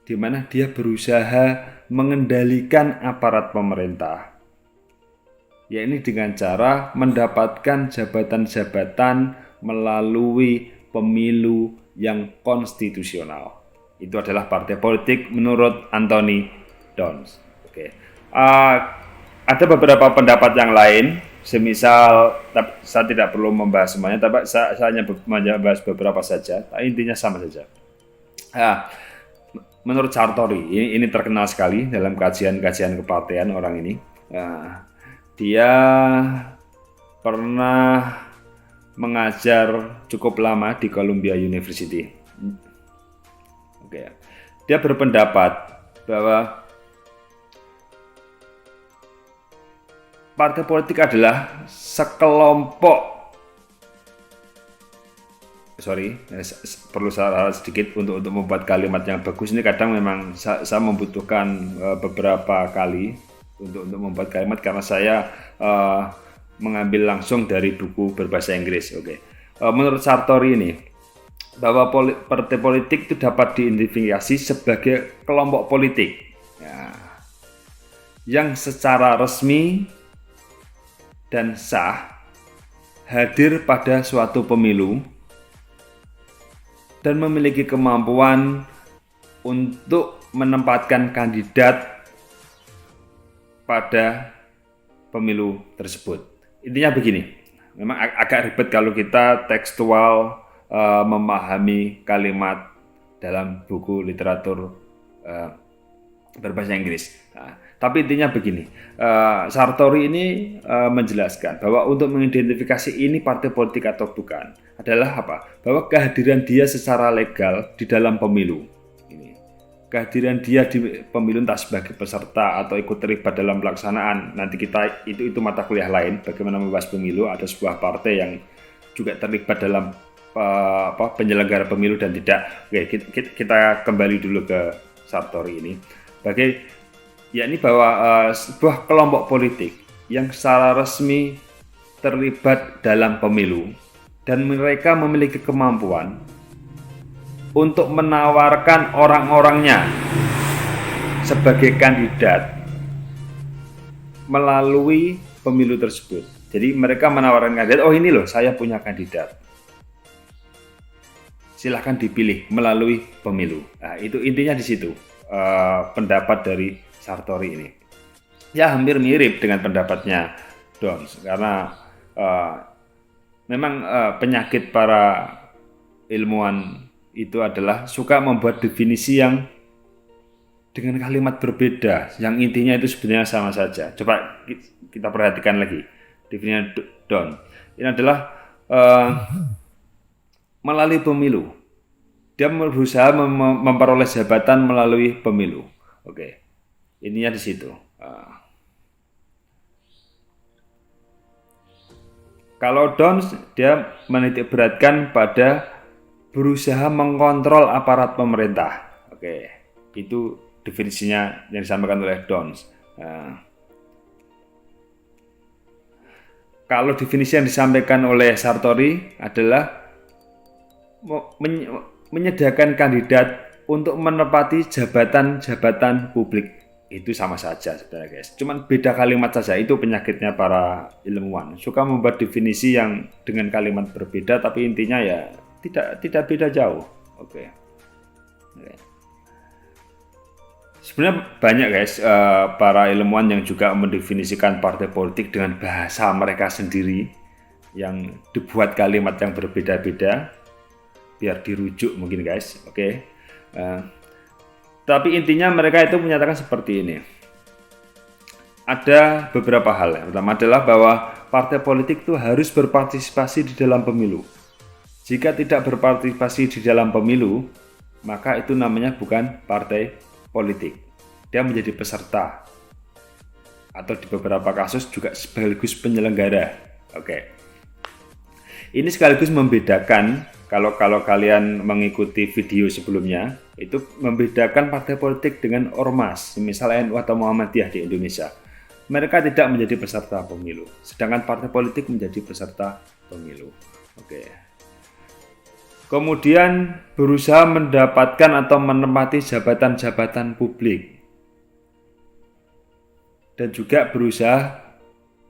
di mana dia berusaha mengendalikan aparat pemerintah, yakni dengan cara mendapatkan jabatan-jabatan melalui pemilu yang konstitusional. Itu adalah partai politik menurut Anthony Downs. Ada beberapa pendapat yang lain, semisal saya tidak perlu membahas semuanya, tapi saya hanya membahas beberapa saja. Intinya sama saja. Menurut Sartori, ini terkenal sekali dalam kajian-kajian kepartean orang ini. Dia pernah mengajar cukup lama di Columbia University. Dia berpendapat bahwa partai politik adalah sekelompok. Perlu saya sedikit untuk membuat kalimat yang bagus. Ini kadang memang saya membutuhkan beberapa kali untuk membuat kalimat karena saya mengambil langsung dari buku berbahasa Inggris. Menurut Sartori ini, bahwa partai politik itu dapat diidentifikasi sebagai kelompok politik yang secara resmi dan sah hadir pada suatu pemilu dan memiliki kemampuan untuk menempatkan kandidat pada pemilu tersebut. Intinya begini, memang agak ribet kalau kita tekstual memahami kalimat dalam buku literatur berbahasa Inggris. Tapi intinya begini, Sartori ini menjelaskan bahwa untuk mengidentifikasi ini partai politik atau bukan adalah apa? Bahwa kehadiran dia secara legal di dalam pemilu. Kehadiran dia di pemilu entah sebagai peserta atau ikut terlibat dalam pelaksanaan. Nanti kita itu mata kuliah lain bagaimana membahas pemilu. Ada sebuah partai yang juga terlibat dalam penyelenggara pemilu dan tidak. Kita kembali dulu ke Sartori ini. Yakni bahwa sebuah kelompok politik yang secara resmi terlibat dalam pemilu dan mereka memiliki kemampuan untuk menawarkan orang-orangnya sebagai kandidat melalui pemilu tersebut. Jadi mereka menawarkan kandidat, oh ini loh saya punya kandidat, silahkan dipilih melalui pemilu. Nah, itu intinya di situ pendapat dari Sartori ini. Ya hampir mirip dengan pendapatnya Downs karena memang penyakit para ilmuwan itu adalah suka membuat definisi yang dengan kalimat berbeda, yang intinya itu sebenarnya sama saja. Coba kita perhatikan lagi definisi Downs. Ini adalah melalui pemilu. Dia berusaha memperoleh jabatan melalui pemilu. Ininya di situ. Kalau Downs dia menitik beratkan pada berusaha mengontrol aparat pemerintah. Itu definisinya yang disampaikan oleh Downs. kalau definisi yang disampaikan oleh Sartori adalah menyediakan kandidat untuk menepati jabatan-jabatan publik. Itu sama saja sebenarnya guys, cuman beda kalimat saja. Itu penyakitnya para ilmuwan, suka membuat definisi yang dengan kalimat berbeda tapi intinya ya tidak beda jauh. Oke. Sebenarnya banyak guys para ilmuwan yang juga mendefinisikan partai politik dengan bahasa mereka sendiri yang dibuat kalimat yang berbeda-beda biar dirujuk mungkin guys. Oke. Tapi intinya mereka itu menyatakan seperti ini. Ada beberapa hal. Yang pertama adalah bahwa partai politik itu harus berpartisipasi di dalam pemilu. Jika tidak berpartisipasi di dalam pemilu, maka itu namanya bukan partai politik. Dia menjadi peserta. Atau di beberapa kasus juga sekaligus penyelenggara. Oke. Ini sekaligus membedakan, kalau kalian mengikuti video sebelumnya, itu membedakan partai politik dengan ormas, misalnya NU atau Muhammadiyah di Indonesia. Mereka tidak menjadi peserta pemilu, sedangkan partai politik menjadi peserta pemilu. Oke. Kemudian berusaha mendapatkan atau menempati jabatan-jabatan publik, dan juga berusaha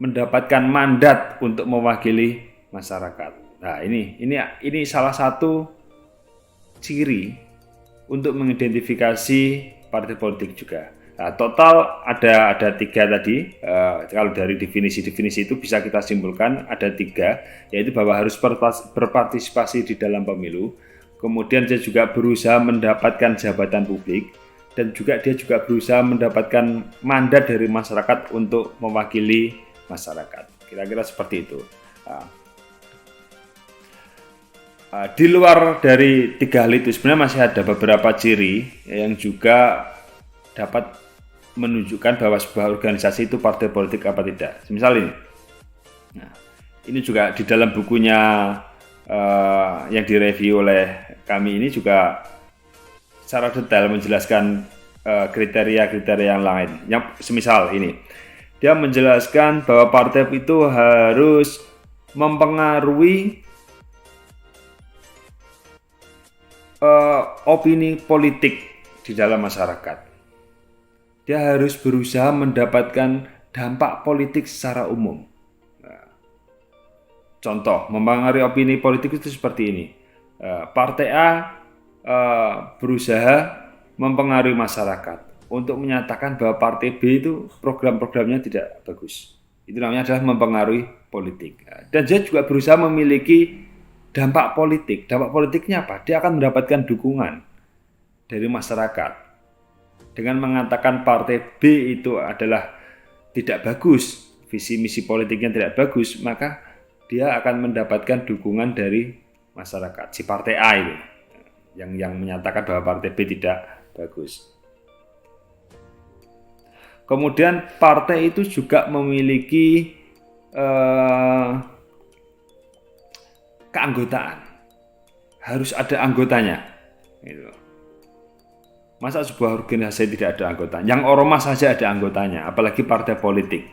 mendapatkan mandat untuk mewakili masyarakat. Nah, ini salah satu ciri untuk mengidentifikasi partai politik juga. Nah, total ada 3 tadi. Kalau dari definisi itu bisa kita simpulkan ada 3, yaitu bahwa harus berpartisipasi di dalam pemilu, kemudian dia juga berusaha mendapatkan jabatan publik, dan juga dia juga berusaha mendapatkan mandat dari masyarakat untuk mewakili masyarakat. Kira-kira seperti itu. Di luar dari 3 hal itu sebenarnya masih ada beberapa ciri yang juga dapat menunjukkan bahwa sebuah organisasi itu partai politik apa tidak. Misal ini. Nah, ini juga di dalam bukunya yang direview oleh kami ini juga secara detail menjelaskan kriteria-kriteria yang lain. Yang semisal ini. Dia menjelaskan bahwa partai itu harus mempengaruhi opini politik di dalam masyarakat. Dia harus berusaha mendapatkan dampak politik secara umum. Contoh, mempengaruhi opini politik itu seperti ini. Partai A berusaha mempengaruhi masyarakat untuk menyatakan bahwa partai B itu program-programnya tidak bagus. Itu namanya adalah mempengaruhi politik. Dan dia juga berusaha memiliki dampak politik. Dampak politiknya apa? Dia akan mendapatkan dukungan dari masyarakat. Dengan mengatakan partai B itu adalah tidak bagus, visi misi politiknya tidak bagus, maka dia akan mendapatkan dukungan dari masyarakat. Si partai A itu yang menyatakan bahwa partai B tidak bagus. Kemudian partai itu juga memiliki keanggotaan, harus ada anggotanya. Gitu. Masa sebuah organisasi tidak ada anggota? Yang ormas saja ada anggotanya, apalagi partai politik.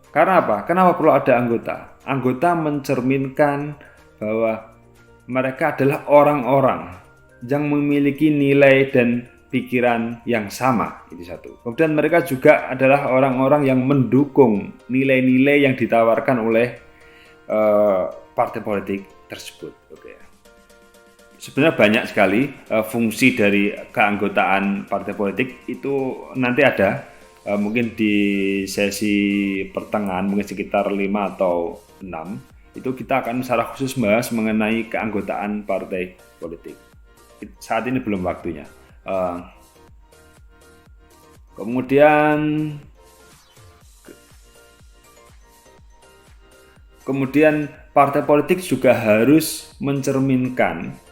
Karena apa? Kenapa perlu ada anggota? Anggota mencerminkan bahwa mereka adalah orang-orang yang memiliki nilai dan pikiran yang sama. Itu satu. Kemudian mereka juga adalah orang-orang yang mendukung nilai-nilai yang ditawarkan oleh partai politik tersebut. Oke. Sebenarnya banyak sekali fungsi dari keanggotaan partai politik itu nanti ada mungkin di sesi pertengahan mungkin sekitar 5 atau 6 itu kita akan secara khusus membahas mengenai keanggotaan partai politik. Saat ini belum waktunya. Kemudian partai politik juga harus mencerminkan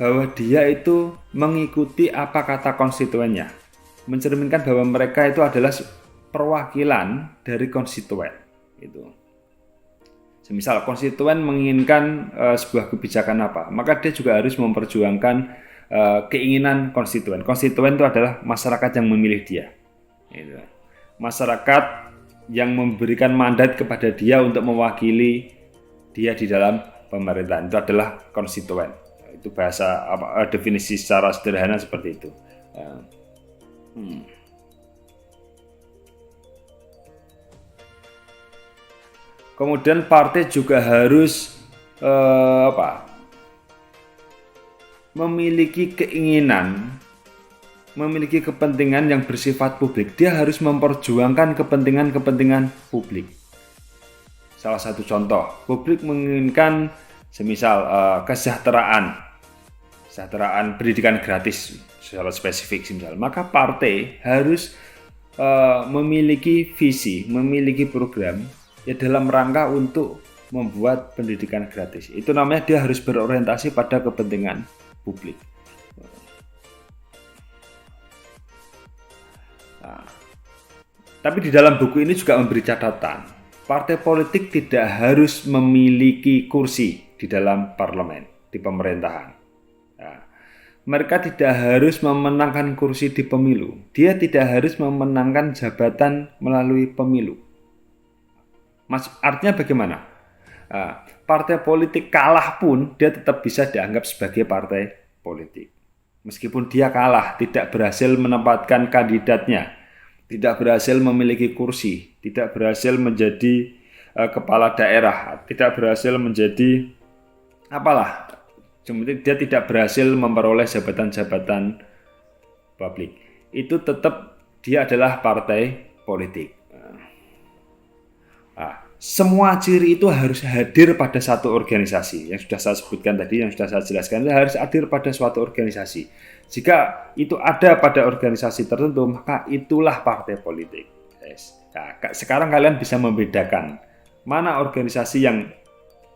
bahwa dia itu mengikuti apa kata konstituennya, mencerminkan bahwa mereka itu adalah perwakilan dari konstituen. Itu. Semisal konstituen menginginkan sebuah kebijakan apa, maka dia juga harus memperjuangkan keinginan konstituen. Konstituen itu adalah masyarakat yang memilih dia. Itu. Masyarakat yang memberikan mandat kepada dia untuk mewakili dia di dalam pemerintahan. Itu adalah konstituen. Itu bahasa definisi secara sederhana seperti itu. Kemudian partai juga harus memiliki keinginan, memiliki kepentingan yang bersifat publik. Dia harus memperjuangkan kepentingan-kepentingan publik. Salah satu contoh, publik menginginkan semisal kesejahteraan pendidikan gratis secara spesifik misal. Maka partai harus memiliki visi, memiliki program ya dalam rangka untuk membuat pendidikan gratis. Itu namanya dia harus berorientasi pada kepentingan publik. Nah, tapi di dalam buku ini juga memberi catatan, partai politik tidak harus memiliki kursi di dalam parlemen, di pemerintahan. Nah, mereka tidak harus memenangkan kursi di pemilu. Dia tidak harus memenangkan jabatan melalui pemilu. Artinya bagaimana? Partai politik kalah pun dia tetap bisa dianggap sebagai partai politik. Meskipun dia kalah, tidak berhasil menempatkan kandidatnya, tidak berhasil memiliki kursi, tidak berhasil menjadi kepala daerah, tidak berhasil menjadi apalah, dia tidak berhasil memperoleh jabatan-jabatan publik. Itu tetap dia adalah partai politik. Semua ciri itu harus hadir pada satu organisasi. Yang sudah saya sebutkan tadi, yang sudah saya jelaskan, harus hadir pada suatu organisasi. Jika itu ada pada organisasi tertentu, maka itulah partai politik. Nah, sekarang kalian bisa membedakan mana organisasi yang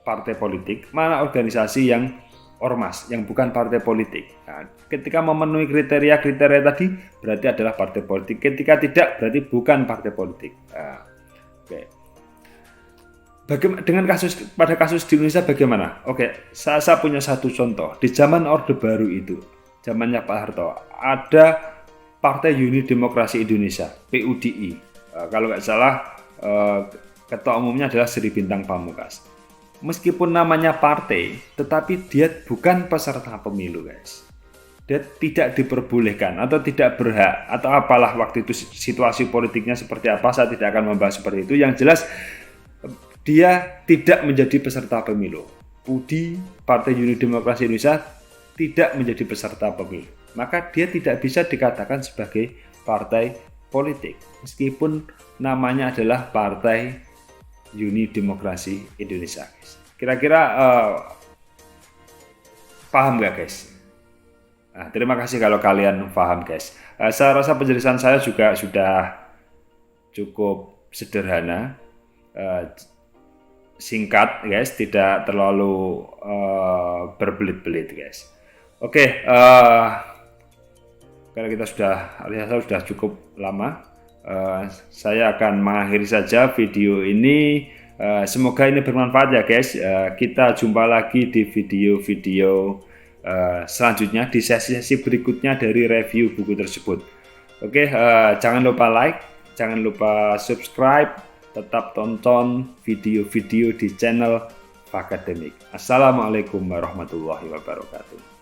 partai politik, mana organisasi yang ormas, yang bukan partai politik. Nah, ketika memenuhi kriteria-kriteria tadi, berarti adalah partai politik. Ketika tidak, berarti bukan partai politik. Oke. Dengan pada kasus di Indonesia bagaimana? Oke, saya punya satu contoh. Di zaman Orde Baru itu, zamannya Pak Harto, ada Partai Uni Demokrasi Indonesia, PUDI. Kalau nggak salah, ketua umumnya adalah Sri Bintang Pamungkas. Meskipun namanya partai, tetapi dia bukan peserta pemilu, guys. Dia tidak diperbolehkan atau tidak berhak atau apalah waktu itu situasi politiknya seperti apa, saya tidak akan membahas seperti itu. Yang jelas dia tidak menjadi peserta pemilu. PUDI, Partai Uni Demokrasi Indonesia, tidak menjadi peserta pemilu. Maka dia tidak bisa dikatakan sebagai partai politik. Meskipun namanya adalah Partai Uni Demokrasi Indonesia. Kira-kira paham nggak, guys? Nah, terima kasih kalau kalian paham, guys. Saya rasa penjelasan saya juga sudah cukup sederhana. Singkat, guys, tidak terlalu berbelit-belit, guys. Oke, karena kita sudah cukup lama, saya akan mengakhiri saja video ini. Semoga ini bermanfaat ya, guys. Kita jumpa lagi di video-video selanjutnya, di sesi-sesi berikutnya dari review buku tersebut. Oke, jangan lupa like, jangan lupa subscribe. Tetap tonton video-video di channel Fakademik. Assalamualaikum warahmatullahi wabarakatuh.